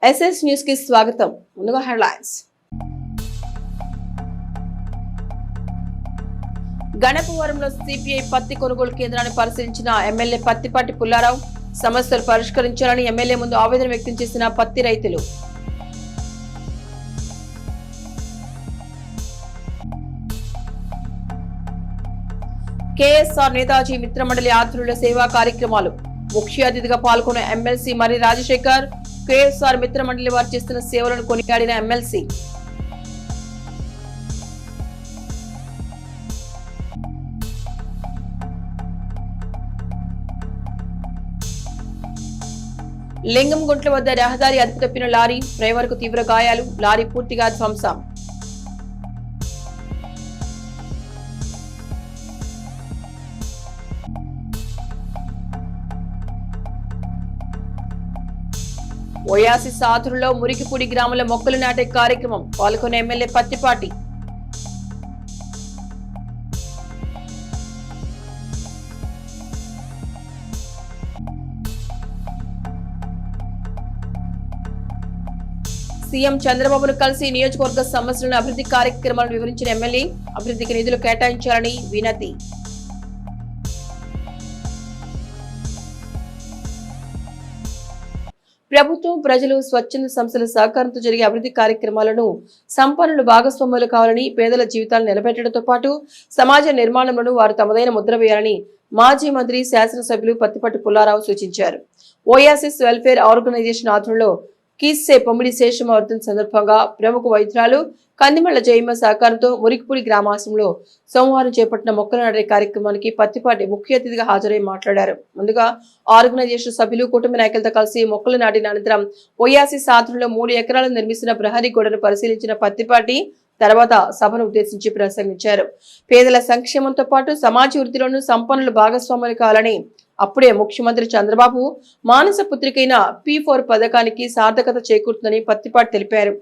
SS news కి స్వాగతం. ముందుగా హెడ్లైన్స్. గణపవరంలో సిపిఐ పత్తి కొనుగోలు కేంద్రాన్ని పరిశీలించిన ఎమ్మెల్యే పత్తిపాటి పుల్లారావు. సమస్యలు పరిష్కరించాలని ఎమ్మెల్యే ముందు ఆవేదన వ్యక్తం చేసిన పత్తి రైతులు. కేఎస్ఆర్ నేతాజీ మిత్రమండలి ఆధ్వర్యంలో సేవా కార్యక్రమాలు. ముఖ్య అతిథిగా పాల్గొన్న ఎమ్మెల్సీ మరి రాజశేఖర్. కేఎస్ఆర్ మిత్రమండలి వారు చేస్తున్న సేవలను కొనియాడిన ఎమ్మెల్సీ. లింగంగుంట్ల వద్ద రహదారి అదుపు తప్పిన లారీ. డ్రైవర్ కు తీవ్ర గాయాలు. లారీ పూర్తిగా ధ్వంసం. ఓయాసిస్ ఆధ్వర్యంలో మురికిపూడి గ్రామంలో మొక్కలు నాటే కార్యక్రమం. పాల్గొన్న ఎమ్మెల్యే పత్తిపాటి. సీఎం చంద్రబాబును కలిసి నియోజకవర్గ సమస్యలను అభివృద్ధి కార్యక్రమాలను వివరించిన ఎమ్మెల్యే. అభివృద్ధికి నిధులు కేటాయించాలని వినతి. ప్రభుత్వం, ప్రజలు, స్వచ్ఛంద సంస్థల సహకారంతో జరిగే అభివృద్ధి కార్యక్రమాలను సంపన్నులు భాగస్వాములు కావాలని, పేదల జీవితాలు నిలబెట్టడంతో పాటు సమాజ నిర్మాణంలోనూ వారు తమదైన ముద్ర వేయాలని మాజీ మంత్రి, శాసనసభ్యులు పత్తిపాటి పుల్లారావు సూచించారు. ఓయాసిస్ వెల్ఫేర్ ఆర్గనైజేషన్ ఆధ్వర్యంలో కీస్సే పొమ్మిడి శేషమ్మ వర్ధన్ సందర్భంగా ప్రముఖ వైద్యురాలు కందిమళ్ల జయమ్మ సహకారంతో మురికిపూడి గ్రామాశ్రమంలో సోమవారం చేపట్టిన మొక్కలు నాటే కార్యక్రమానికి పత్తిపాటి ముఖ్య అతిథిగా హాజరై మాట్లాడారు. ముందుగా ఆర్గనైజేషన్ సభ్యులు, కుటుంబ నాయకులతో కలిసి మొక్కలు నాటిన అనంతరం ఓయాసిస్ ఆధ్వర్యంలో 3 ఎకరాలు నిర్మిస్తున్న ప్రహరీ గోడను పరిశీలించిన పత్తిపాటి తర్వాత సభను ఉద్దేశించి ప్రసంగించారు. పేదల సంక్షేమంతో పాటు సమాజ వృద్ధిలోనూ సంపన్నులు భాగస్వాములు కావాలని, అప్పుడే ముఖ్యమంత్రి చంద్రబాబు మానస పుత్రికైన P4 పథకానికి సార్థకత చేకూరుతుందని పత్తిపాటి తెలిపారు.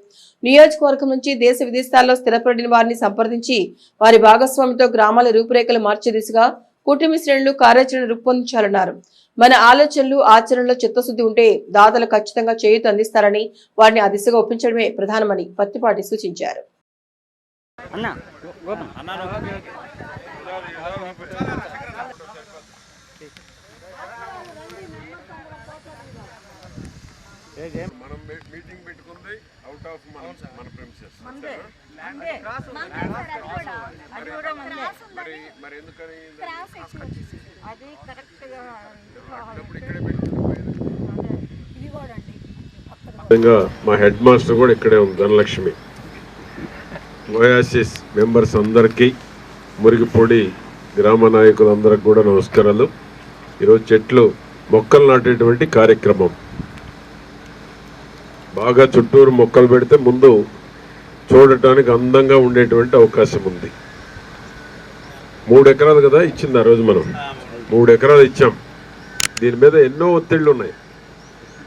నియోజకవర్గం నుంచి దేశ విదేశాల్లో స్థిరపడిన వారిని సంప్రదించి వారి భాగస్వామితో గ్రామాల రూపురేఖలు మార్చే దిశగా కూటమి శ్రేణులు కార్యాచరణ రూపొందించాలన్నారు. మన ఆలోచనలు, ఆచరణలో చిత్తశుద్ధి ఉంటే దాతలు ఖచ్చితంగా చేయూత అందిస్తారని, వారిని ఆ దిశగా ఒప్పించడమే ప్రధానమని పత్తిపాటి సూచించారు. మనం మీటింగ్ పెట్టుకుంది అవుట్ ఆఫ్ మన ప్రెమిసెస్. మరి ఎందుకని అది కరెక్ట్ గా ఇక్కడే పెట్టుకుంటే మా హెడ్ మాస్టర్ కూడా ఇక్కడే ఉంది, ధనలక్ష్మి. ఓయాసిస్ మెంబర్స్ అందరికీ, మురిగిపొడి గ్రామ నాయకులందరికి కూడా నమస్కారాలు. ఈరోజు మొక్కలు నాటేటువంటి కార్యక్రమం. బాగా చుట్టూరు మొక్కలు పెడితే ముందు చూడటానికి అందంగా ఉండేటువంటి అవకాశం ఉంది. 3 ఎకరాలు కదా ఇచ్చింది ఆ రోజు. మనం 3 ఎకరాలు ఇచ్చాం. దీని మీద ఎన్నో ఒత్తిళ్లు ఉన్నాయి.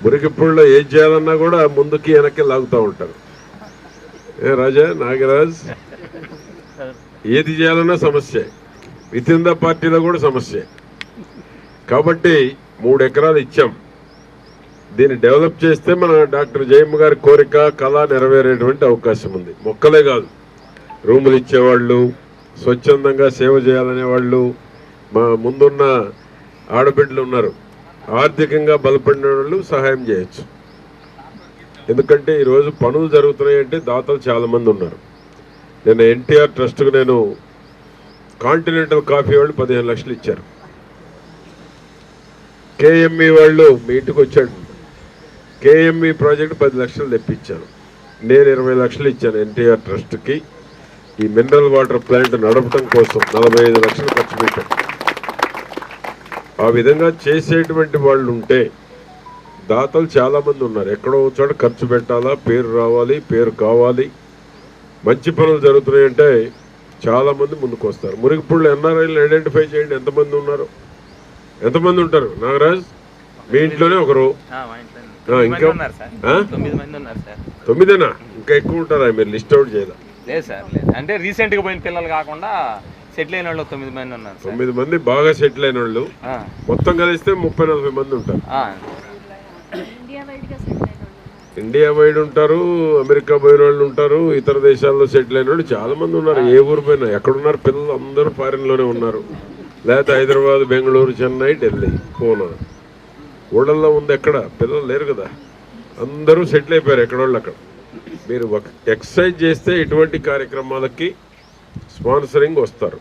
మురికిపూడిలో ఏది చేయాలన్నా కూడా ముందుకి వెనక్కి లాగుతూ ఉంటారు. రాజా, నాగరాజ్, ఏది చేయాలన్నా సమస్య. విత్ ఇన్ ద పార్టీలో కూడా సమస్య. కాబట్టి 3 ఎకరాలు ఇచ్చాం. దీన్ని డెవలప్ చేస్తే మన డాక్టర్ జయమ్మ గారి కోరిక, కళ నెరవేరేటువంటి అవకాశం ఉంది. మొక్కలే కాదు, రూములు ఇచ్చేవాళ్ళు, స్వచ్ఛందంగా సేవ చేయాలనే వాళ్ళు, మా ముందున్న ఆడబిడ్డలు ఉన్నారు, ఆర్థికంగా బలపడిన వాళ్ళు సహాయం చేయొచ్చు. ఎందుకంటే ఈరోజు పనులు జరుగుతున్నాయంటే దాతలు చాలామంది ఉన్నారు. నేను ఎన్టీఆర్ ట్రస్ట్కు నేను కాంటినెంటల్ కాఫీ వాళ్ళు 15 లక్షలు ఇచ్చారు. కేఎంఈ వాళ్ళు మీ ఇంటికి వచ్చాడు. కేఎంఈ ప్రాజెక్ట్ 10 లక్షలు తెప్పించాను. నేను 20 లక్షలు ఇచ్చాను ఎన్టీఆర్ ట్రస్ట్కి. ఈ మినరల్ వాటర్ ప్లాంట్ నడపడం కోసం 45 లక్షలు ఖర్చు పెట్టాను. ఆ విధంగా చేసేటువంటి వాళ్ళు ఉంటే దాతలు చాలామంది ఉన్నారు. ఎక్కడో చోట ఖర్చు పెట్టాలా, పేరు రావాలి, పేరు కావాలి, మంచి పనులు జరుగుతున్నాయంటే చాలామంది ముందుకు వస్తారు. మురికిపూడిలో ఎన్ఆర్ఐలు ఐడెంటిఫై చేయండి, ఎంతమంది ఉన్నారు, ఎంతమంది ఉంటారు. నాగరాజ్, మీ ఇంట్లోనే ఒకరు, ఇంకా 9 ఇంకా ఎక్కువ ఉంటారా? మీరు లిస్ట్ అవుట్ చేయాలి. లేదు సార్, లేదు. అంటే రీసెంట్ గా పోయిన పిల్లలు కాకుండా సెటిల్ అయిన వాళ్ళు 9 మంది ఉన్నారు. 9 మంది బాగా సెటిల్ అయిన వాళ్ళు. మొత్తం కలిస్తే 30-40 మంది ఉంటారు. ఇండియా వైడ్ ఉంటారు, అమెరికా పోయిన వాళ్ళు ఉంటారు, ఇతర దేశాల్లో సెటిల్ అయిన వాళ్ళు చాలా మంది ఉన్నారు. ఏ ఊరు పోయినా ఎక్కడున్నారు పిల్లలు అందరూ ఫారిన్లోనే ఉన్నారు. లేకపోతే హైదరాబాద్, బెంగళూరు, చెన్నై, ఢిల్లీ, పూనా ఊళ్ళల్లో ఉంది. ఎక్కడ పిల్లలు లేరు కదా, అందరూ సెటిల్ అయిపోయారు ఎక్కడోళ్ళు అక్కడ. మీరు ఎక్సర్సైజ్ చేస్తే ఇటువంటి కార్యక్రమాలకి స్పాన్సరింగ్ వస్తారు.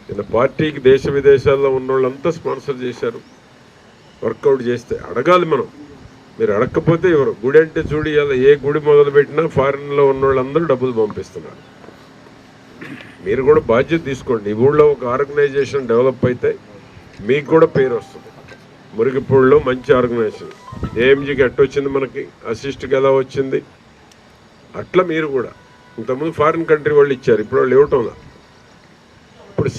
నిన్న పార్టీకి దేశ విదేశాల్లో ఉన్న వాళ్ళంతా స్పాన్సర్ చేశారు. వర్కౌట్ చేస్తే అడగాలి మనం. మీరు అడగకపోతే ఎవరు? గుడి అంటే చూడి, ఇలా ఏ గుడి మొదలుపెట్టినా ఫారిన్లో ఉన్న వాళ్ళందరూ డబ్బులు పంపిస్తున్నారు. మీరు కూడా బాధ్యత తీసుకోండి. ఈ ఊళ్ళో ఒక ఆర్గనైజేషన్ డెవలప్ అయితే మీకు కూడా పేరు వస్తుంది. మురిగిపూడిలో మంచి ఆర్గనైజేషన్, ఏఎంజీకి ఎట్టొచ్చింది, మనకి అసిస్ట్కి ఎలా వచ్చింది, అట్లా మీరు కూడా. ఇంతకుముందు ఫారిన్ కంట్రీ వాళ్ళు ఇచ్చారు, ఇప్పుడు వాళ్ళు ఇవ్వటంలా. ఇప్పుడు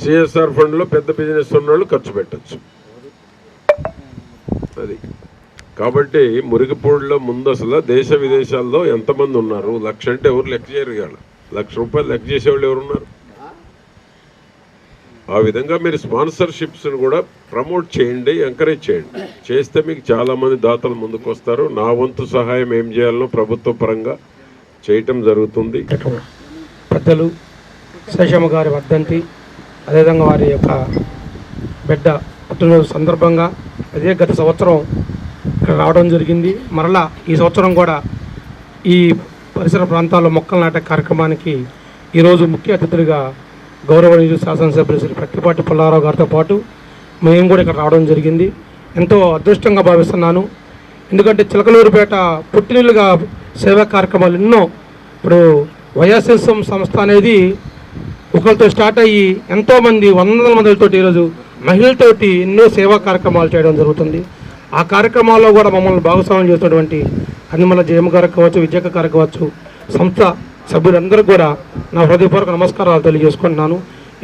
సిఎస్ఆర్ ఫండ్లో పెద్ద బిజినెస్ ఉన్న వాళ్ళు ఖర్చు పెట్టచ్చు. అది కాబట్టి మురిగిపూడిలో ముందు అసలు దేశ విదేశాల్లో ఎంతమంది ఉన్నారు? 1,00,000 అంటే ఎవరు లెక్క చేయరు. ఇవాళ ₹1,00,000 లెక్క చేసేవాళ్ళు ఎవరున్నారు? ఆ విధంగా మీరు స్పాన్సర్షిప్స్ని కూడా ప్రమోట్ చేయండి, ఎంకరేజ్ చేయండి. చేస్తే మీకు చాలామంది దాతలు ముందుకు వస్తారు. నా వంతు సహాయం ఏం చేయాలనో ప్రభుత్వ పరంగా చేయటం జరుగుతుంది. పెద్దలు శేషమ్మ గారి వర్ధంతి, అదేవిధంగా వారి యొక్క బిడ్డ పుట్టినరోజు సందర్భంగా అదే గత సంవత్సరం ఇక్కడ రావడం జరిగింది. మరలా ఈ సంవత్సరం కూడా ఈ పరిసర ప్రాంతాల్లో మొక్కలు నాటే కార్యక్రమానికి ఈరోజు ముఖ్య అతిథులుగా గౌరవనీయులు శాసనసభ్యులు శ్రీ ప్రత్తిపాటి పుల్లారావు గారితో పాటు మేము కూడా ఇక్కడ రావడం జరిగింది. ఎంతో అదృష్టంగా భావిస్తున్నాను. ఎందుకంటే చిలకలూరుపేట పుట్టినీళ్ళుగా సేవా కార్యక్రమాలు ఎన్నో. ఇప్పుడు వైఎస్ఎస్ఎం సంస్థ అనేది ఒకరితో స్టార్ట్ అయ్యి ఎంతోమంది వందల మందితో ఈరోజు మహిళలతోటి ఎన్నో సేవా కార్యక్రమాలు చేయడం జరుగుతుంది. ఆ కార్యక్రమాల్లో కూడా మమ్మల్ని భాగస్వామ్యం చేస్తున్నటువంటి అనిమల జయమ్మ గారికి కావచ్చు, విజయక్క గారికి కావచ్చు, సంస్థ సభ్యులందరూ కూడా నా హృదయపూర్వక నమస్కారాలు తెలియజేసుకుంటున్నాను.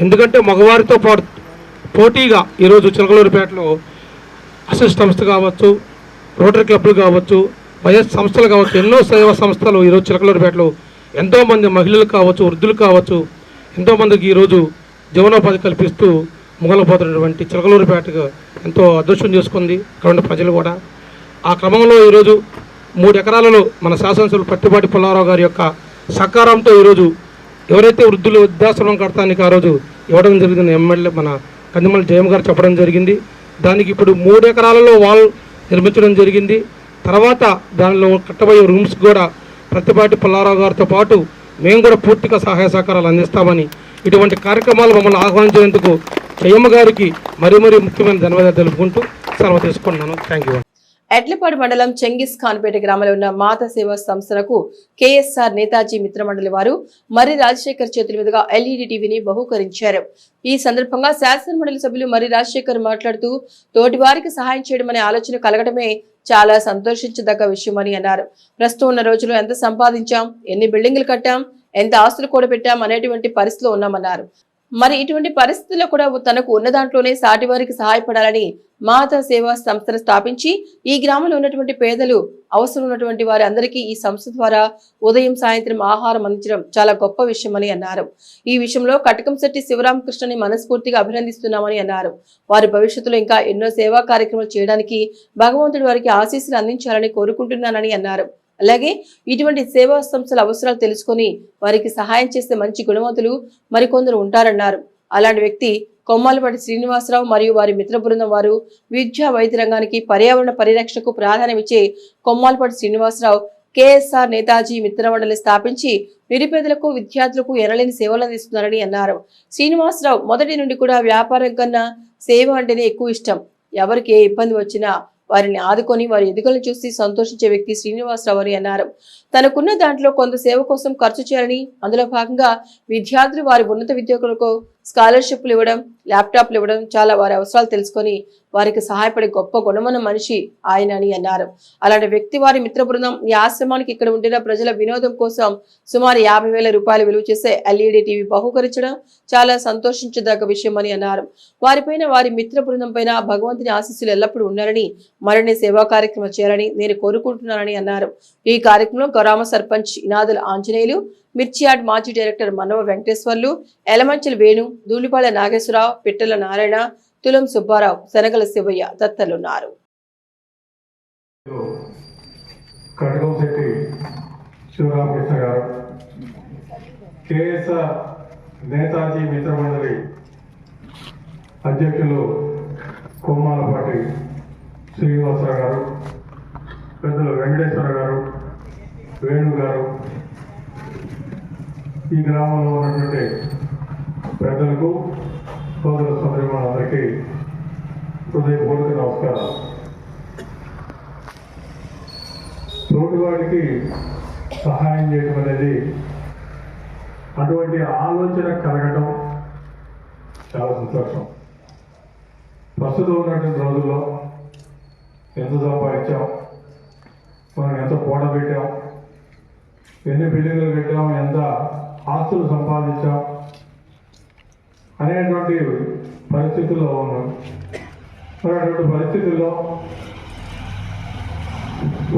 ఎందుకంటే మగవారితో పాటు పోటీగా ఈరోజు చిలకలూరుపేటలో అసిస్ట్ సంస్థ కావచ్చు, రోటరీ క్లబ్లు కావచ్చు, వైఎస్ సంస్థలు కావచ్చు, ఎన్నో సేవా సంస్థలు ఈరోజు చిలకలూరుపేటలో ఎంతోమంది మహిళలు కావచ్చు, వృద్ధులు కావచ్చు, ఎంతోమందికి ఈరోజు జీవనోపాధి కల్పిస్తూ మొగలపోతున్నటువంటి చిలకలూరుపేటకు ఎంతో అదృష్టం చేసుకుంది ఇక్కడ ఉన్న ప్రజలు కూడా. ఆ క్రమంలో ఈరోజు 3 ఎకరాలలో మన శాసనసభ్యులు ప్రత్తిపాటి పుల్లారావు గారి యొక్క సహకారంతో ఈరోజు ఎవరైతే వృద్ధులు వృద్ధాశ్రమం కడతానికి ఆ రోజు ఇవ్వడం జరిగింది, ఎమ్మెల్యే మన కందిమల జయమ్మ గారు చెప్పడం జరిగింది. దానికి ఇప్పుడు 3 ఎకరాలలో వాల్ నిర్మించడం జరిగింది. తర్వాత దానిలో కట్టబోయే రూమ్స్ కూడా ప్రత్తిపాటి పుల్లారావు గారితో పాటు మేము కూడా పూర్తిగా సహాయ సహకారాలు అందిస్తామని, ఇటువంటి కార్యక్రమాలు మమ్మల్ని ఆహ్వానించినందుకు జయమ్మ గారికి మరీ ముఖ్యమైన ధన్యవాదాలు తెలుపుకుంటూ సెలవు తీసుకుంటున్నాను. Thank you. ఎడ్లపాడు మండలం చెంగిస్ ఖాన్పేట గ్రామంలో ఉన్న మాతా సేవా సంస్థలకు కేఎస్ఆర్ నేతాజీ మిత్రమండలి వారు మర్రి రాజశేఖర్ చేతుల మీదుగా ఎల్ఈడి టీవీని బహూకరించారు. ఈ సందర్భంగా శాసనమండలి సభ్యులు మర్రి రాజశేఖర్ మాట్లాడుతూ తోటి వారికి సహాయం చేయడం అనే ఆలోచన కలగడమే చాలా సంతోషించదగ్గ విషయమని అన్నారు. ప్రస్తుతం ఉన్న రోజుల్లో ఎంత సంపాదించాం, ఎన్ని బిల్డింగులు కట్టాం, ఎంత ఆస్తులు కూడబెట్టాం అనేటువంటి పరిస్థితిలో ఉన్నామన్నారు. మరి ఇటువంటి పరిస్థితుల్లో కూడా తనకు ఉన్న దాంట్లోనే సాటి వారికి సహాయపడాలని మాతా సేవా సంస్థను స్థాపించి ఈ గ్రామంలో ఉన్నటువంటి పేదలు, అవసరం ఉన్నటువంటి వారి అందరికీ ఈ సంస్థ ద్వారా ఉదయం సాయంత్రం ఆహారం అందించడం చాలా గొప్ప విషయమని అన్నారు. ఈ విషయంలో కటకంశెట్టి శివరామకృష్ణని మనస్ఫూర్తిగా అభినందిస్తున్నామని అన్నారు. వారి భవిష్యత్తులో ఇంకా ఎన్నో సేవా కార్యక్రమాలు చేయడానికి భగవంతుడి వారికి ఆశీస్సులు అందించాలని కోరుకుంటున్నానని అన్నారు. అలాగే ఇటువంటి సేవా సంస్థల అవసరాలు తెలుసుకొని వారికి సహాయం చేసే మంచి గుణవంతులు మరికొందరు ఉంటారన్నారు. అలాంటి వ్యక్తి కొమ్మాలపాటి శ్రీనివాసరావు మరియు వారి మిత్ర బృందం వారు. విద్యా వైద్య రంగానికి, పర్యావరణ పరిరక్షణకు ప్రాధాన్యమిచ్చే కొమ్మాలపాటి శ్రీనివాసరావు కేఎస్ఆర్ నేతాజీ మిత్రమండలి స్థాపించి నిరుపేదలకు, విద్యార్థులకు ఎనలేని సేవలు అందిస్తున్నారని అన్నారు. శ్రీనివాసరావు మొదటి నుండి కూడా వ్యాపారం కన్నా సేవ అంటేనే ఎక్కువ ఇష్టం. ఎవరికి ఏ ఇబ్బంది వచ్చినా వారిని ఆదుకొని వారి ఎదుగులను చూసి సంతోషించే వ్యక్తి శ్రీనివాసరావు అని అన్నారు. తనకున్న దాంట్లో కొంత సేవ కోసం ఖర్చు చేయాలని, అందులో భాగంగా విద్యార్థులు వారి ఉన్నత విద్యార్థులకు స్కాలర్షిప్లు ఇవ్వడం, ల్యాప్టాప్లు ఇవ్వడం, చాలా వారి అవసరాలు తెలుసుకొని వారికి సహాయపడే గొప్ప గుణమున్న మనిషి ఆయన అని అన్నారు. అలాంటి వ్యక్తి వారి మిత్ర బృందం ఈ ఆశ్రమానికి ఇక్కడ ఉండిన ప్రజల వినోదం కోసం సుమారు 50,000 రూపాయలు విలువ చేసే ఎల్ఈడి టీవీ బహూకరించడం చాలా సంతోషించదగ్గ విషయం అని అన్నారు. వారిపైన, వారి మిత్ర బృందం పైన భగవంతుని ఆశీస్సులు ఎల్లప్పుడూ ఉండాలని, మరిన్ని సేవా కార్యక్రమం చేయాలని నేను కోరుకుంటున్నానని అన్నారు. ఈ కార్యక్రమంలో గ్రామ సర్పంచ్ ఇనాదుల ఆంజనేయులు, మిర్చియాడ్ మాజీ డైరెక్టర్ మనవ వెంకటేశ్వర్లు, ఎలమంచల వేణు, ధూళిపాల నాగేశ్వరరావు, పిట్టల నారాయణ, తులం సుబ్బారావు, శనగల శివయ్య తదితరులున్నారు. కడగంశెట్టి శివరామకృష్ణ గారు, కేఎస్ఆర్ నేతాజీ మిత్రమండలి అధ్యక్షులు కోమాలపాటి శ్రీనివాసరావు గారు, పెద్దలు వెంకటేశ్వర గారు, వేణు గారు, ఈ గ్రామంలో ఉన్నటువంటి పెద్దలకు సోదర సోదరిమణులందరికీ హృదయపూర్వక నమస్కారాలు. తోటివాడికి సహాయం చేయడం అనేది, అటువంటి ఆలోచన కలగటం చాలా సంతోషం. ప్రస్తుతం ఉన్నటువంటి రోజుల్లో ఎంత సంపాదించాం, మనం ఎంత కూడబెట్టాం, ఎన్ని బిల్డింగ్లు కట్టాం, ఎంత ఆస్తులు సంపాదించాం అనేటువంటి పరిస్థితుల్లో ఉన్నాం. మరి అటువంటి పరిస్థితుల్లో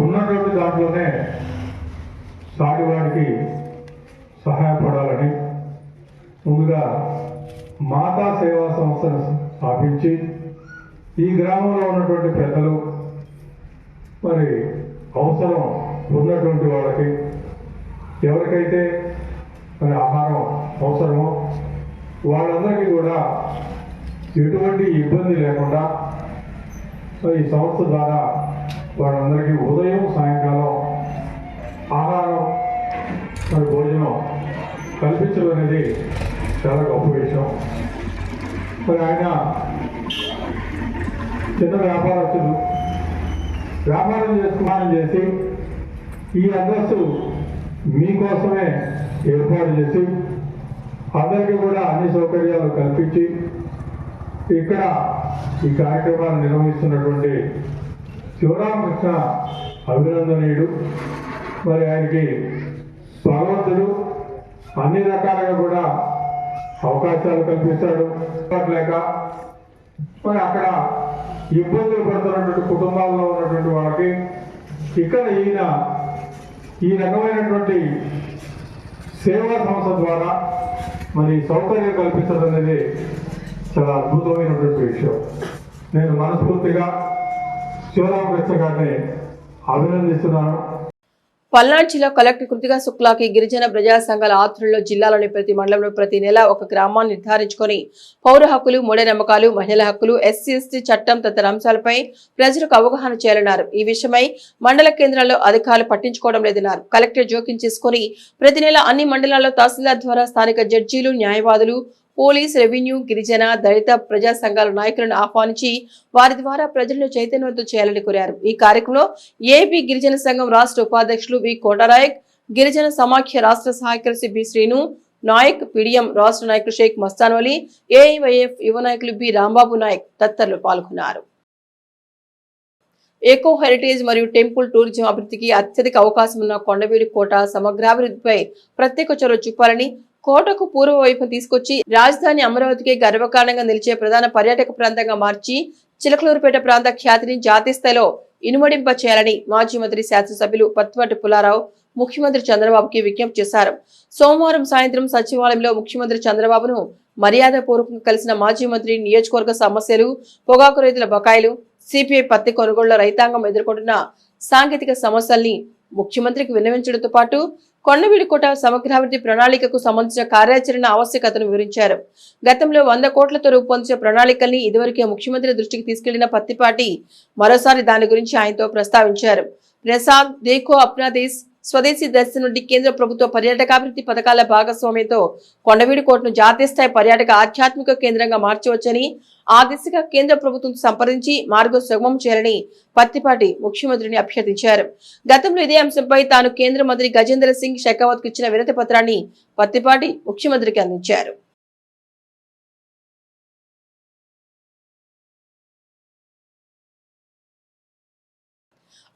ఉన్నటువంటి దాంట్లోనే సాటివాడికి సహాయపడాలని ముందుగా మాతా సేవా సంస్థను స్థాపించి ఈ గ్రామంలో ఉన్నటువంటి పెద్దలు మరి అవసరం ఉన్నటువంటి వాళ్ళకి ఎవరికైతే మరి ఆహారం అవసరమో వాళ్ళందరికీ కూడా ఎటువంటి ఇబ్బంది లేకుండా ఈ సంస్థ ద్వారా వాళ్ళందరికీ ఉదయం సాయంకాలం ఆహారం మరి భోజనం కల్పించడం అనేది చాలా గొప్ప విషయం. మరి ఆయన చిన్న వ్యాపారస్తులు వ్యాపారం చేసి ఈ అడ్రస్ మీకోసమే ఏర్పాటు చేసి అందరికీ కూడా అన్ని సౌకర్యాలు కల్పించి ఇక్కడ ఈ కార్యక్రమాన్ని నిర్వహిస్తున్నటువంటి శివరామకృష్ణ అభినందనీయుడు. మరి ఆయనకి భగవంతుడు అన్ని రకాలుగా కూడా అవకాశాలు కల్పిస్తాడు. లేక మరి అక్కడ ఇబ్బందులు పడుతున్నటువంటి కుటుంబాల్లో ఉన్నటువంటి వాళ్ళకి ఇక్కడ ఈయన ఈ రకమైనటువంటి సేవా సంస్థ ద్వారా మరి సౌకర్యం కల్పించడం అనేది చాలా అద్భుతమైనటువంటి విషయం. నేను మనస్ఫూర్తిగా శివరామకృష్ణ గారిని అభినందిస్తున్నాను. పల్నాడు జిల్లా కలెక్టర్ కృతికా శుక్లాకి గిరిజన ప్రజా సంఘాల ఆధ్వర్యంలో జిల్లాలోని ప్రతి మండలంలో ప్రతి నెల ఒక గ్రామాన్ని నిర్ధారించుకొని పౌర హక్కులు, మూఢనమ్మకాలు, మహిళల హక్కులు, ఎస్సీ ఎస్టీ చట్టం తదితర అంశాలపై ప్రజలకు అవగాహన చేయాలన్నారు. ఈ విషయమై మండల కేంద్రాల్లో అధికారులు పట్టించుకోవడం లేదన్నారు. కలెక్టర్ జోక్యం చేసుకుని ప్రతి నెల అన్ని మండలాల్లో తహసీల్దార్ ద్వారా స్థానిక జడ్జీలు, న్యాయవాదులు, పోలీస్, రెవెన్యూ, గిరిజన, దళిత ప్రజా సంఘాల నాయకులను ఆహ్వానించి వారి ద్వారా ప్రజలను చైతన్యవంతం చేయాలని కోరారు. ఈ కార్యక్రమంలో ఏపీ గిరిజన సంఘం రాష్ట్ర ఉపాధ్యక్షులు వి కోటరాయక్, గిరిజన సమాఖ్య రాష్ట్ర సహాయ కార్యదర్శి బి శ్రీను నాయక్, పిడిఎం రాష్ట్ర నాయకులు షేక్ మస్తాన్వలి, ఏఐవైఎఫ్ యువ నాయకులు బి రాంబాబు నాయక్ తదితరులు పాల్గొన్నారు. ఎకో హెరిటేజ్ మరియు టెంపుల్ టూరిజం అభివృద్ధికి అత్యధిక అవకాశం ఉన్న కొండవీడు కోట సమగ్రాభివృద్ధిపై ప్రత్యేక చొరవ చూపాలని, కోటకు పూర్వ వైపు తీసుకొచ్చి రాజధాని అమరావతికి గర్వకారణంగా నిలిచే ప్రధాన పర్యాటక ప్రాంతంగా మార్చి చిలకలూరుపేట ప్రాంత ఖ్యాతిని జాతీయ స్థాయిలో ఇనుమడింప చేయాలని మాజీ మంత్రి శాసనసభ్యులు పత్తిపాటి పుల్లారావు ముఖ్యమంత్రి చంద్రబాబుకి విజ్ఞప్తి చేశారు. సోమవారం సాయంత్రం సచివాలయంలో ముఖ్యమంత్రి చంద్రబాబును మర్యాదపూర్వకంగా కలిసిన మాజీ మంత్రి నియోజకవర్గ సమస్యలు, పొగాకు రైతుల బకాయిలు, సిపిఐ పత్తి కొనుగోళ్ల రైతాంగం ఎదుర్కొంటున్న సాంకేతిక సమస్యల్ని ముఖ్యమంత్రికి విన్నవించడంతో పాటు కొండవీడుకోట సమగ్రాభివృద్ధి ప్రణాళికకు సంబంధించిన కార్యాచరణ ఆవశ్యకతను వివరించారు. గతంలో 100 కోట్లతో రూపొందించిన ప్రణాళికల్ని ఇదివరకే ముఖ్యమంత్రి దృష్టికి తీసుకెళ్లిన పత్తిపాటి మరోసారి దాని గురించి ఆయనతో ప్రస్తావించారు. ప్రసాద్ దేఖో అప్నా దేశ్ స్వదేశీ దర్శన్ నుండి కేంద్ర ప్రభుత్వ పర్యాటకాభివృద్ధి పథకాల భాగస్వామ్యంతో కొండవీడుకోటను జాతీయ స్థాయి పర్యాటక ఆధ్యాత్మిక కేంద్రంగా మార్చవచ్చని, ఆ దిశగా కేంద్ర ప్రభుత్వం సంప్రదించి మార్గం సుగమం చేయాలని పత్తిపాటి ముఖ్యమంత్రిని అభ్యర్థించారు. గతంలో ఇదే అంశంపై తాను కేంద్ర మంత్రి గజేంద్ర సింగ్ షెకావత్ కు ఇచ్చిన వినతి పత్రాన్ని పత్తిపాటి ముఖ్యమంత్రికి అందించారు.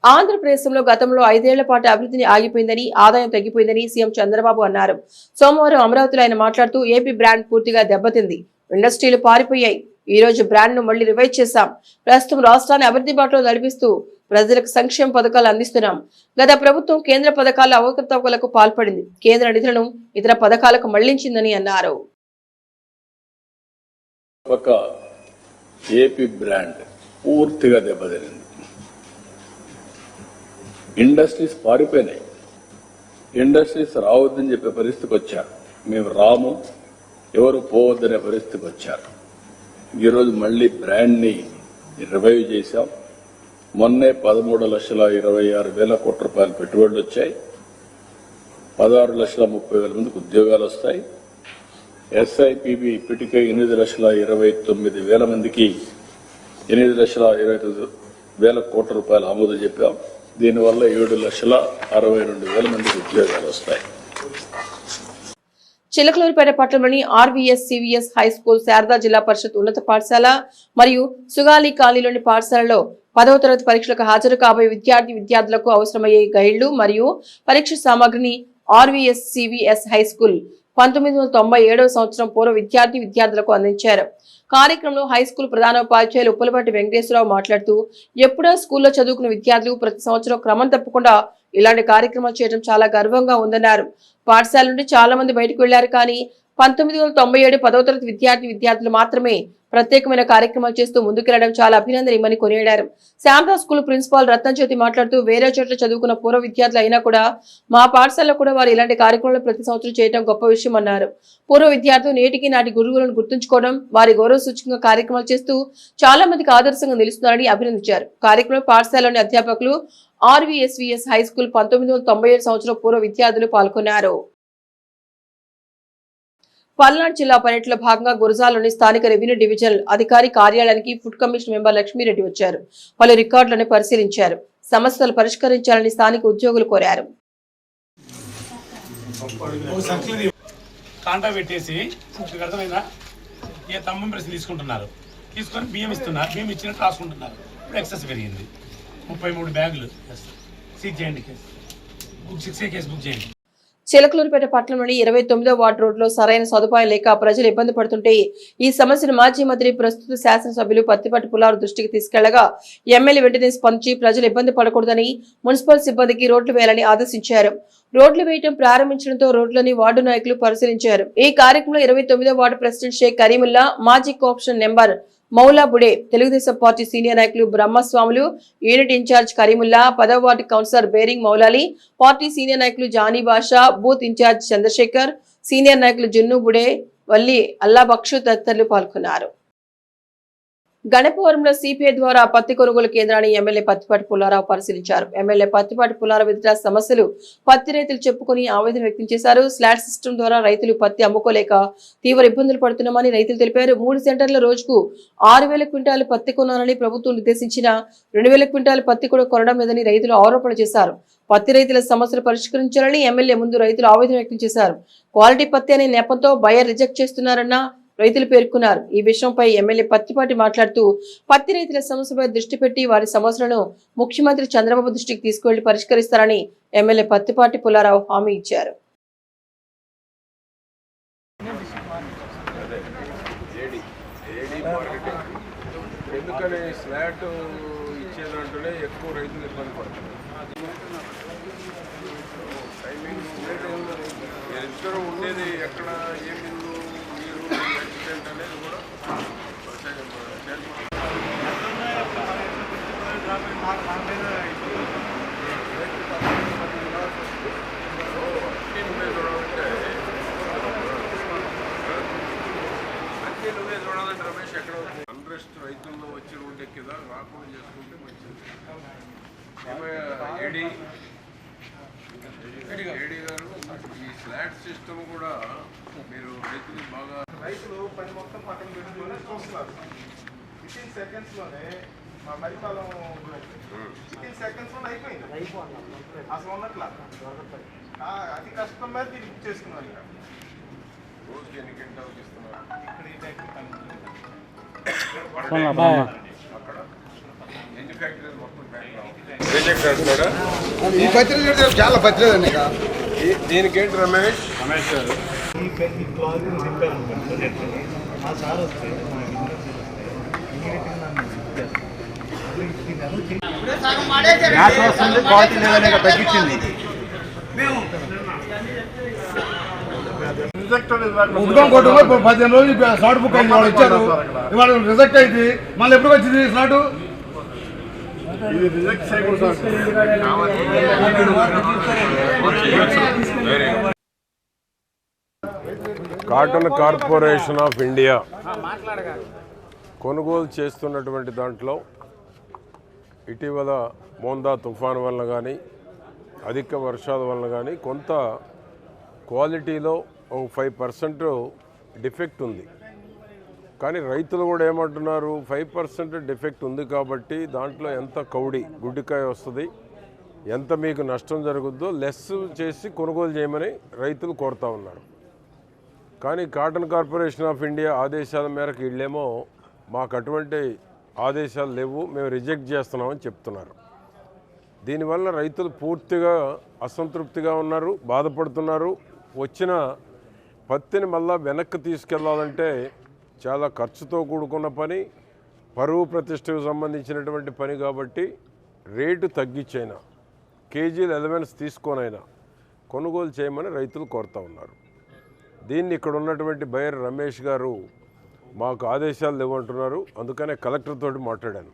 ఆంధ్రప్రదేశ్లో గతంలో 5 ఏళ్ల పాటు అభివృద్ధిని ఆగిపోయిందని, ఆదాయం తగ్గిపోయిందని సీఎం చంద్రబాబు అన్నారు. సోమవారం అమరావతిలో ఆయన మాట్లాడుతూ ఏపీ బ్రాండ్ పూర్తిగా దెబ్బతింది, ఇండస్ట్రీలు పారిపోయాయి. ఈ రోజు బ్రాండ్ ను మళ్లీ రివైవ్ చేశాం. ప్రస్తుతం రాష్ట్రాన్ని అభివృద్ధి బాటలో నడిపిస్తూ ప్రజలకు సంక్షేమ పథకాలు అందిస్తున్నాం. గత ప్రభుత్వం కేంద్ర పథకాల అవకతవకలకు పాల్పడింది, కేంద్ర నిధులను ఇతర పథకాలకు మళ్లించిందని అన్నారు. ఏపీ బ్రాండ్ పూర్తిగా దెబ్బతింది. ఇండస్ట్రీస్ పారిపోయినాయి. ఇండస్ట్రీస్ రావద్దని చెప్పే పరిస్థితికి వచ్చారు. మేము రాము, ఎవరు పోవద్దనే పరిస్థితికి వచ్చారు. ఈరోజు మళ్ళీ బ్రాండ్ని రివైవ్ చేశాం. మొన్నే 13,26,000 కోట్ల రూపాయల పెట్టుబడులు వచ్చాయి. 16,30,000 మందికి ఉద్యోగాలు వస్తాయి. ఎస్ఐపిబి ఇప్పటికే 8,29,000 మందికి 8,29,000 కోట్ల రూపాయలు ఆమోదం చెప్పాం. దీనివల్ల 7,62,000 మందికి ఉద్యోగాలు వస్తాయి. చిలకలూరిపేట పట్టణంలోని ఆర్వీఎస్ హై స్కూల్, శారదా జిల్లా పరిషత్ ఉన్నత పాఠశాల మరియు సుగాలి కాలనీలోని పాఠశాలలో 10వ తరగతి పరీక్షలకు హాజరు కాబోయే విద్యార్థులకు అవసరమయ్యే గైడ్లు మరియు పరీక్ష సామాగ్రిని ఆర్వీఎస్ హై స్కూల్ 1997వ సంవత్సరం పూర్వ విద్యార్థులకు అందించారు. కార్యక్రమంలో హై స్కూల్ ప్రధానోపాధ్యాయులు ఉప్పలపాటి వెంకటేశ్వరరావు మాట్లాడుతూ, ఎప్పుడో స్కూల్లో చదువుకున్న విద్యార్థులు ప్రతి సంవత్సరం క్రమం తప్పకుండా ఇలాంటి కార్యక్రమాలు చేయడం చాలా గర్వంగా ఉందన్నారు. పాఠశాల నుండి చాలా మంది బయటకు వెళ్లారు, కానీ 1997 10వ తరగతి విద్యార్థులు మాత్రమే ప్రత్యేకమైన కార్యక్రమాలు చేస్తూ ముందుకెళ్లడం చాలా అభినందనీయమని కొనియాడారు. శారదా స్కూల్ ప్రిన్సిపాల్ రత్నజ్యోతి మాట్లాడుతూ, వేరే చోట్ల చదువుకున్న పూర్వ విద్యార్థులు అయినా కూడా మా పాఠశాలలో కూడా వారు ఇలాంటి కార్యక్రమాలు ప్రతి సంవత్సరం చేయడం గొప్ప విషయం అన్నారు. పూర్వ విద్యార్థులు నేటికి నాటి గురువులను గుర్తుంచుకోవడం, వారి గౌరవ సూచకంగా కార్యక్రమాలు చేస్తూ చాలా మందికి ఆదర్శంగా నిలుస్తున్నారని అభినందించారు. కార్యక్రమంలో పాఠశాలలోని అధ్యాపకులు, ఆర్వీఎస్ హై స్కూల్ 1997 సంవత్సరం పూర్వ విద్యార్థులు పాల్గొన్నారు. పల్నాడు జిల్లా పర్యటనలో భాగంగా గురజాలలోని స్థానిక రెవెన్యూ డివిజనల్ అధికారి కార్యాలయానికి ఫుడ్ కమిషన్ మెంబర్ లక్ష్మీరెడ్డి వచ్చారు. పలు రికార్డులను పరిశీలించారు. సమస్యలు పరిష్కరించాలని స్థానిక ఉద్యోగులు కోరారు. కాంటా పెట్టేసి అర్థమైందా, ఏ తమ్మం ప్రశ్న తీసుకుంటున్నారు, తీసుకొని బియ్యం ఇస్తున్నారు, బియ్యం ఇచ్చినట్టు రాసుకుంటున్నారు. ఇప్పుడు ఎక్సెస్ పెరిగింది. 33 బ్యాగులు సీజ్ చేయండి, బుక్ 6A కేసు బుక్ చేయండి. చిలకలూరిపేట పట్టణంలోని 29వ వార్డు రోడ్లో సరైన సదుపాయం లేక ప్రజలు ఇబ్బంది పడుతుంటే ఈ సమస్యను మాజీ మంత్రి, ప్రస్తుత శాసనసభ్యులు పత్తిపాటి పుల్లారావు దృష్టికి తీసుకెళ్లగా ఎమ్మెల్యే వెంటనే స్పందించి ప్రజలు ఇబ్బంది పడకూడదని మున్సిపల్ సిబ్బందికి రోడ్లు వేయాలని ఆదేశించారు. రోడ్లు వేయడం ప్రారంభించడంతో రోడ్లని వార్డు నాయకులు పరిశీలించారు. ఈ కార్యక్రమంలో 29వ వార్డు ప్రెసిడెంట్ షేక్ కరీముల్లా, మాజీ cooption number Maula బుడే, Telugu Desam party senior నాయకులు బ్రహ్మస్వాములు, యూనిట్ ఇన్ఛార్జ్ కరీముల్లా, 10వ ward councillor bearing Moula Ali, party senior నాయకులు జానీ బాషా, బూత్ ఇన్ఛార్జ్ చంద్రశేఖర్, సీనియర్ నాయకులు జున్ను బుడే, వల్లి అల్లాబక్షు తదితరులు పాల్గొన్నారు. గణపవరంలో సిపిఐ ద్వారా పత్తి కొనుగోలు కేంద్రాన్ని ఎమ్మెల్యే పత్తిపాటి పుల్లారావు పరిశీలించారు. ఎమ్మెల్యే పత్తిపాటి పుల్లారావు ఎదుట సమస్యలు పత్తి రైతులు చెప్పుకుని ఆవేదన వ్యక్తం చేశారు. స్లాట్ సిస్టమ్ ద్వారా రైతులు పత్తి అమ్ముకోలేక తీవ్ర ఇబ్బందులు పడుతున్నామని రైతులు తెలిపారు. 3 సెంటర్ల రోజుకు 6,000 క్వింటాలు పత్తి కొనాలని ప్రభుత్వం నిర్దేశించిన 2,000 క్వింటాలు పత్తి కూడా కొనడం లేదని రైతులు ఆరోపణ చేశారు. పత్తి రైతుల సమస్యలు పరిష్కరించాలని ఎమ్మెల్యే ముందు రైతులు ఆవేదన వ్యక్తం చేశారు. క్వాలిటీ పత్తి అనే నెపంతో బయర్ రిజెక్ట్ చేస్తున్నారన్న రైతులు పేర్కొన్నారు. ఈ విషయంపై ఎమ్మెల్యే పత్తిపాటి మాట్లాడుతూ, పత్తి రైతుల సమస్యపై దృష్టి పెట్టి వారి సమస్యలను ముఖ్యమంత్రి చంద్రబాబు దృష్టికి తీసుకువెళ్లి పరిష్కరిస్తారని ఎమ్మెల్యే పత్తిపాటి పుల్లారావు హామీ ఇచ్చారు. ఎందుకని స్లాట్ ఇచ్చేదంటూనే ఎక్కువ రైతులు ఇబ్బంది పడుతున్నారు. ఇద్దరు ఉండేది ఎక్కడ, ఏ మిల్లు, మీరు యాక్సిడెంట్ అనేది కూడా నువ్వే చూడాలంటే రమేష్ ఎక్కడ అన్రెస్ట్ రైతుల్లో వచ్చి రోడ్డు ఎక్కేదా రాకుండా చేసుకుంటే మంచిది. ఏడీ గారు, ఈ స్లాట్ సిస్టమ్ కూడా మీరు రైతులు బాగా, రైతులు పని మొత్తం పక్కన పెట్టుకుని చూస్తున్నారు. వితిన్ సెకండ్స్లోనే మా పరిపాలన వితిన్ సెకండ్స్లోనే అయిపోయింది. అసలు ఉన్నట్లా అతి కష్టం మీద దీన్ని బుక్ చేసుకున్నారు. ఇక్కడ రోజుకి ఎన్ని గంటలకు ఇస్తున్నారు? ఇక్కడ ఈ టైప్ అక్కడ ఎన్ని ఫ్యాక్టరీలు మొత్తం రిజెక్ట్ అంటున్నాడా? ఈ పత్రిక చాలా పత్రిక. దీనికి ఏంటి రమేష్? రమేష్ గారు ఈ క్లాజ్ చెప్పారు. మా సార్ వస్తే క్వాలిటీ లేదనే తగ్గించింది. కొట్టు 15 రోజులు స్లాట్ బుక్ అయింది, వాళ్ళు ఇచ్చారు. ఇవాళ రిజెక్ట్ అయింది. మళ్ళీ ఎప్పుడు వచ్చింది slot? Cotton corporation of India కొనుగోలు చేస్తున్నటువంటి దాంట్లో ఇటీవల మోందా తుఫాను వల్ల కానీ అధిక వర్షాల వల్ల కానీ కొంత క్వాలిటీలో ఒక 5% డిఫెక్ట్ ఉంది. కానీ రైతులు కూడా ఏమంటున్నారు, 5% డిఫెక్ట్ ఉంది కాబట్టి దాంట్లో ఎంత కౌడి గుడ్డికాయ వస్తుంది, ఎంత మీకు నష్టం జరుగుద్దో లెస్ చేసి కొనుగోలు చేయమని రైతులు కోరుతూ ఉన్నారు. కానీ కాటన్ కార్పొరేషన్ ఆఫ్ ఇండియా ఆదేశాల మేరకు వీళ్ళేమో మాకు అటువంటి ఆదేశాలు లేవు, మేము రిజెక్ట్ చేస్తున్నామని చెప్తున్నారు. దీనివల్ల రైతులు పూర్తిగా అసంతృప్తిగా ఉన్నారు, బాధపడుతున్నారు. వచ్చిన పత్తిని మళ్ళా వెనక్కి తీసుకెళ్లాలంటే చాలా ఖర్చుతో కూడుకున్న పని, పరువు ప్రతిష్టకు సంబంధించినటువంటి పని కాబట్టి రేటు తగ్గించైనా కేజీలు ఎలవెన్స్ తీసుకోనైనా కొనుగోలు చేయమని రైతులు కోరుతూ ఉన్నారు. దీన్ని ఇక్కడ ఉన్నటువంటి బయర్ రమేష్ గారు మాకు ఆదేశాలు లేవంటున్నారు. అందుకనే కలెక్టర్ తోటి మాట్లాడాను.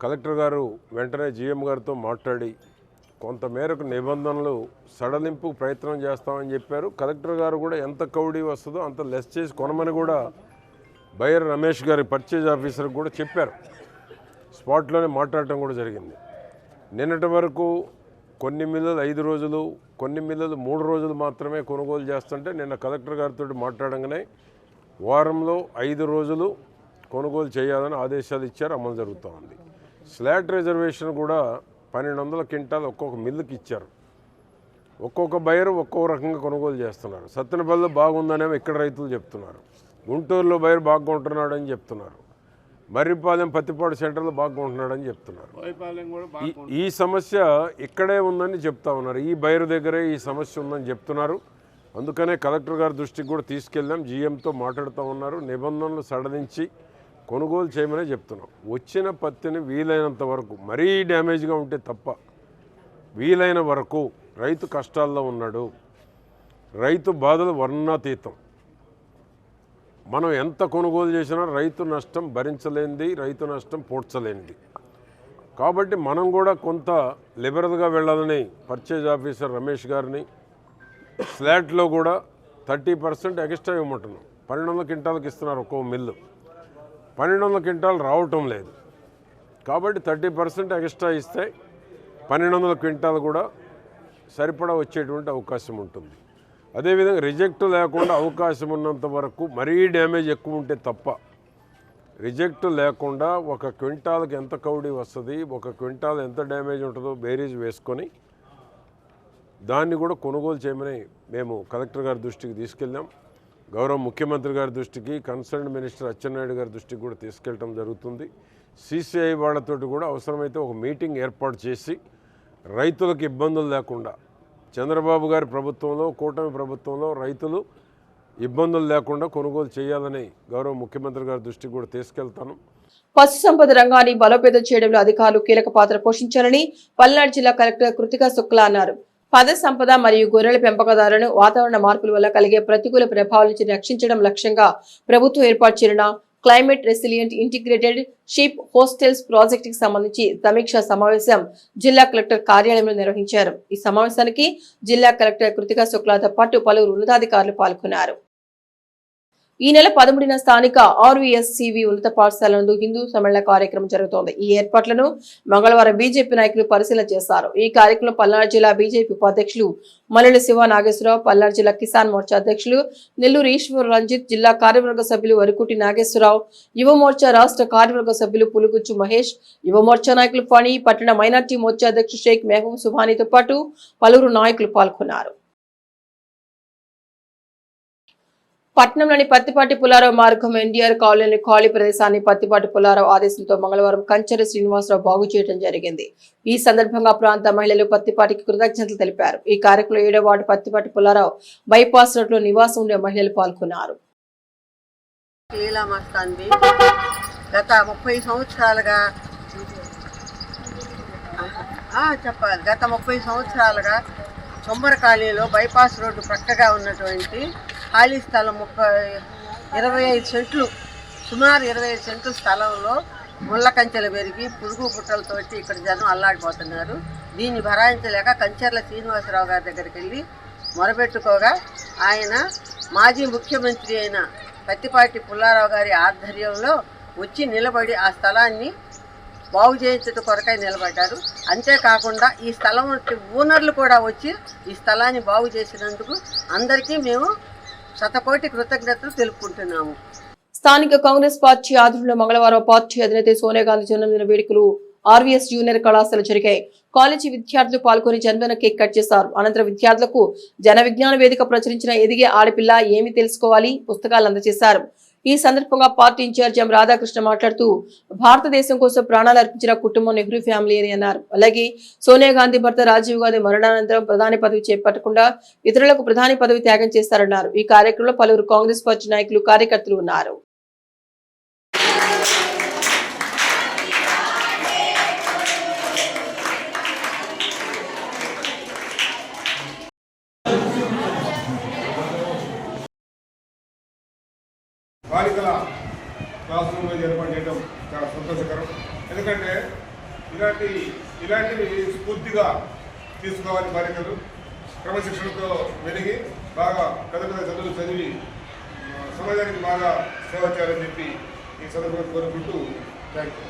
కలెక్టర్ గారు వెంటనే జీఎం గారితో మాట్లాడి కొంతమేరకు నిబంధనలు సడలింపు ప్రయత్నం చేస్తామని చెప్పారు. కలెక్టర్ గారు కూడా ఎంత కౌడీ వస్తుందో అంత లెస్ చేసి కొనమని కూడా బయర్ రమేష్ గారి పర్చేజ్ ఆఫీసర్కి కూడా చెప్పారు. స్పాట్లోనే మాట్లాడటం కూడా జరిగింది. నిన్నటి వరకు కొన్ని మిల్లులు 5 రోజులు, కొన్ని మిల్లులు 3 రోజులు మాత్రమే కొనుగోలు చేస్తుంటే నిన్న కలెక్టర్ గారితో మాట్లాడంగానే వారంలో 5 రోజులు కొనుగోలు చేయాలని ఆదేశాలు ఇచ్చారు. అమలు జరుగుతూ ఉంది. స్లాట్ రిజర్వేషన్ కూడా 1200 క్వింటాలు ఒక్కొక్క మిల్లుకి ఇచ్చారు. ఒక్కొక్క బయరు ఒక్కొక్క రకంగా కొనుగోలు చేస్తున్నారు. సత్తెనపల్లిలో బాగుందనేమో ఇక్కడ రైతులు చెప్తున్నారు, గుంటూరులో బయరు బాగుంటున్నాడు అని చెప్తున్నారు, మర్రిపాలెం పత్తిపాడు సెంటర్లో బాగుంటున్నాడని చెప్తున్నారు. ఈ సమస్య ఇక్కడే ఉందని చెప్తా ఉన్నారు. ఈ బయరు దగ్గరే ఈ సమస్య ఉందని చెప్తున్నారు. అందుకనే కలెక్టర్ గారి దృష్టికి కూడా తీసుకెళ్ళాం. జీఎంతో మాట్లాడుతూ ఉన్నారు. నిబంధనలు సడలించి కొనుగోలు చేయమనే చెప్తున్నాం. వచ్చిన పత్తిని వీలైనంత వరకు, మరీ డ్యామేజ్గా ఉంటే తప్ప వీలైన వరకు, రైతు కష్టాల్లో ఉన్నాడు, రైతు బాధలు వర్ణాతీతం. మనం ఎంత కొనుగోలు చేసినా రైతు నష్టం భరించలేనిది, రైతు నష్టం పూడ్చలేనిది. కాబట్టి మనం కూడా కొంత లిబరల్గా వెళ్ళాలని పర్చేజ్ ఆఫీసర్ రమేష్ గారిని, స్లాట్లో కూడా 30% ఎక్స్ట్రా ఇవ్వమంటున్నాం. 1200 క్వింటాలకు ఇస్తున్నారు ఒక్కో మిల్లు, 1200 క్వింటాలు రావటం లేదు. కాబట్టి 30% ఎక్స్ట్రా ఇస్తే 1200 క్వింటాలు కూడా సరిపడా వచ్చేటువంటి అవకాశం ఉంటుంది. అదేవిధంగా రిజెక్ట్ లేకుండా అవకాశం ఉన్నంత వరకు, మరీ డ్యామేజ్ ఎక్కువ ఉంటే తప్ప రిజెక్ట్ లేకుండా ఒక క్వింటాల్కి ఎంత కౌడీ వస్తుంది, ఒక క్వింటాల్ ఎంత డ్యామేజ్ ఉంటుందో బేరీజ్ వేసుకొని దాన్ని కూడా కొనుగోలు చేయమని మేము కలెక్టర్ గారి దృష్టికి తీసుకెళ్ళాం. గౌరవ ముఖ్యమంత్రి గారి దృష్టికి, కన్సర్న్ మినిస్టర్ అచ్చెన్నాయుడు గారి దృష్టికి కూడా తీసుకెళ్ళటం జరుగుతుంది. సిసిఐ వాళ్ళతోటి కూడా అవసరమైతే ఒక మీటింగ్ ఏర్పాటు చేసి రైతులకు ఇబ్బందులు లేకుండా, చంద్రబాబు గారి ప్రభుత్వంలో, కూటమి ప్రభుత్వంలో రైతులు ఇబ్బందులు లేకుండా కొనుగోలు చేయాలని గౌరవ ముఖ్యమంత్రి గారి దృష్టికి కూడా తీసుకెళ్తాను. పశు సంపద రంగాన్ని బలోపేతం చేయడంలో అధికారులు కీలక పాత్ర పోషించాలని పల్నాడు జిల్లా కలెక్టర్ కృతికా శుక్లా అన్నారు. పద సంపద మరియు గొర్రెల పెంపకదారులను వాతావరణ మార్పుల వల్ల కలిగే ప్రతికూల ప్రభావాల నుంచి రక్షించడం లక్ష్యంగా ప్రభుత్వం ఏర్పాటు చేసిన climate resilient integrated sheep hostels project కి సంబంధించి సమీక్షా సమావేశం జిల్లా కలెక్టర్ కార్యాలయంలో నిర్వహించారు. ఈ సమావేశానికి జిల్లా కలెక్టర్ కృతికా శుక్లాతో పాటు పలువురు ఉన్నతాధికారులు పాల్గొన్నారు. ఈ నెల 13న స్థానిక ఆర్వీఎస్సీవీ ఉన్నత పాఠశాల నందు హిందూ సమ్మేళన కార్యక్రమం జరుగుతోంది. ఈ ఏర్పాట్లను మంగళవారం బీజేపీ నాయకులు పరిశీలన చేశారు. ఈ కార్యక్రమంలో పల్నాడు జిల్లా బీజేపీ ఉపాధ్యక్షులు మల్లెల శివ నాగేశ్వరరావు, పల్నాడు జిల్లా కిసాన్ మోర్చా అధ్యక్షులు నెల్లూరు ఈశ్వర్ రంజిత్, జిల్లా కార్యవర్గ సభ్యులు వరకుటి నాగేశ్వరరావు, యువ మోర్చా రాష్ట్ర కార్యవర్గ సభ్యులు పులుగుచ్చు మహేష్, యువ మోర్చా నాయకులు ఫణి, పట్టణ మైనార్టీ మోర్చా అధ్యక్షుడు షేక్ మెహబూబ్ సుభానీతో పాటు పలువురు నాయకులు పాల్గొన్నారు. పట్నంలోని పత్తిపాటి పుల్లారావు మార్గం ఎన్టీఆర్ కాలనీ ఖాళీ ప్రదేశాన్ని పత్తిపాటి పుల్లారావు ఆదేశంతో మంగళవారం కంచెర శ్రీనివాసరావు బాగు చేయడం జరిగింది. ఈ సందర్భంగా ప్రాంత మహిళలు పత్తిపాటికి కృతజ్ఞతలు తెలిపారు. ఈ కార్యక్రమంలో 7వ ward Pattipati Pullarao bypass road లో నివాసం ఉండే మహిళలు పాల్గొన్నారు. గత 30 సంవత్సరాలుగా చొమ్మర కాలనీలో బైపాస్ రోడ్డు ప్రక్కగా ఉన్నటువంటి ఖాళీ స్థలం 25 సెంట్లు, సుమారు 25 సెంట్ల స్థలంలో ముళ్ళ కంచెలు పెరిగి పురుగు పుట్టలతోటి ఇక్కడ జనం అల్లాడిపోతున్నారు. దీన్ని భరాయించలేక కంచెర్ల శ్రీనివాసరావు గారి దగ్గరికి వెళ్ళి మొరపెట్టుకోగా ఆయన మాజీ ముఖ్యమంత్రి అయిన పత్తిపాటి పుల్లారావు గారి ఆధ్వర్యంలో వచ్చి నిలబడి ఆ స్థలాన్ని బాగు చేయించడం కొరకై నిలబడ్డారు. అంతేకాకుండా ఈ స్థలం ఓనర్లు కూడా వచ్చి ఈ స్థలాన్ని బాగు చేసినందుకు అందరికీ మేము శతకోటి కృతజ్ఞతలు తెలుపుకుంటున్నాము. స్థానిక కాంగ్రెస్ పార్టీ ఆధ్వర్యంలో మంగళవారం పార్టీ అధినేత సోనియా గాంధీ జన్మదిన వేడుకలు ఆర్వీఎస్ జూనియర్ కళాశాల జరిగాయి. కాలేజీ విద్యార్థులు పాల్గొని జన్మదిన కేక్ కట్ చేశారు. అనంతరం విద్యార్థులకు జన విజ్ఞాన వేదిక ప్రచురించిన ఎదిగే ఆడపిల్ల ఏమి తెలుసుకోవాలి పుస్తకాలు అందజేశారు. ఈ సందర్భంగా పార్టీ ఇన్ఛార్జ్ ఎం రాధాకృష్ణ మాట్లాడుతూ భారతదేశం కోసం ప్రాణాలు అర్పించిన కుటుంబం నెహ్రూ ఫ్యామిలీ అని అన్నారు. అలాగే సోనియా గాంధీ భర్త రాజీవ్ గాంధీ మరణానంతరం ప్రధాని పదవి చేపట్టకుండా ఇతరులకు ప్రధాని పదవి త్యాగం చేస్తారన్నారు. ఈ కార్యక్రమంలో పలువురు కాంగ్రెస్ పార్టీ నాయకులు కార్యకర్తలు ఉన్నారు. బాలికల క్లాస్ రూమ్లో ఏర్పాటు చేయడం చాలా సంతోషకరం. ఎందుకంటే ఇలాంటివి స్ఫూర్తిగా తీసుకోవాలి. బాలికలు క్రమశిక్షణతో పెరిగి బాగా పెద్ద పెద్ద చదువులు చదివి సమాజానికి బాగా సేవ చేయాలని చెప్పి ఈ సందర్భంగా కోరుకుంటూ థ్యాంక్ యూ.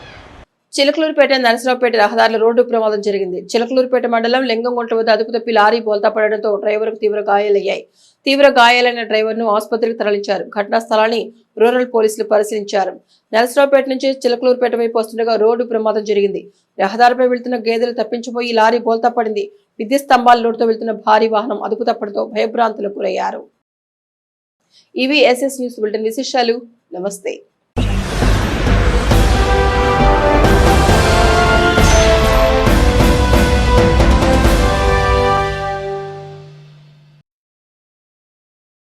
చిలకలూరుపేట నరసరావుపేట రహదారుల రోడ్డు ప్రమాదం జరిగింది. చిలకలూరుపేట మండలం లింగంగుంట వద్ద అదుపు తప్పి లారీ బోల్తా పడడంతో డ్రైవర్కు తీవ్ర గాయాలయ్యాయి. తీవ్ర గాయాలైన డ్రైవర్ను ఆసుపత్రికి తరలించారు. ఘటనా స్థలాన్ని రూరల్ పోలీసులు పరిశీలించారు. నరసరావుపేట నుంచి చిలకలూరుపేట వైపు వస్తుండగా రోడ్డు ప్రమాదం జరిగింది. రహదారిపై వెళ్తున్న గేదెలు తప్పించిపోయి లారీ బోల్తా పడింది. విద్యుత్ స్తంభాల లోటుతో వెళ్తున్న భారీ వాహనం అదుపు తప్పడంతో భయభ్రాంతులకు గురయ్యారు. ఇవి ఎస్ఎస్ న్యూస్ బులెటిన్ విశేషాలు. నమస్తే.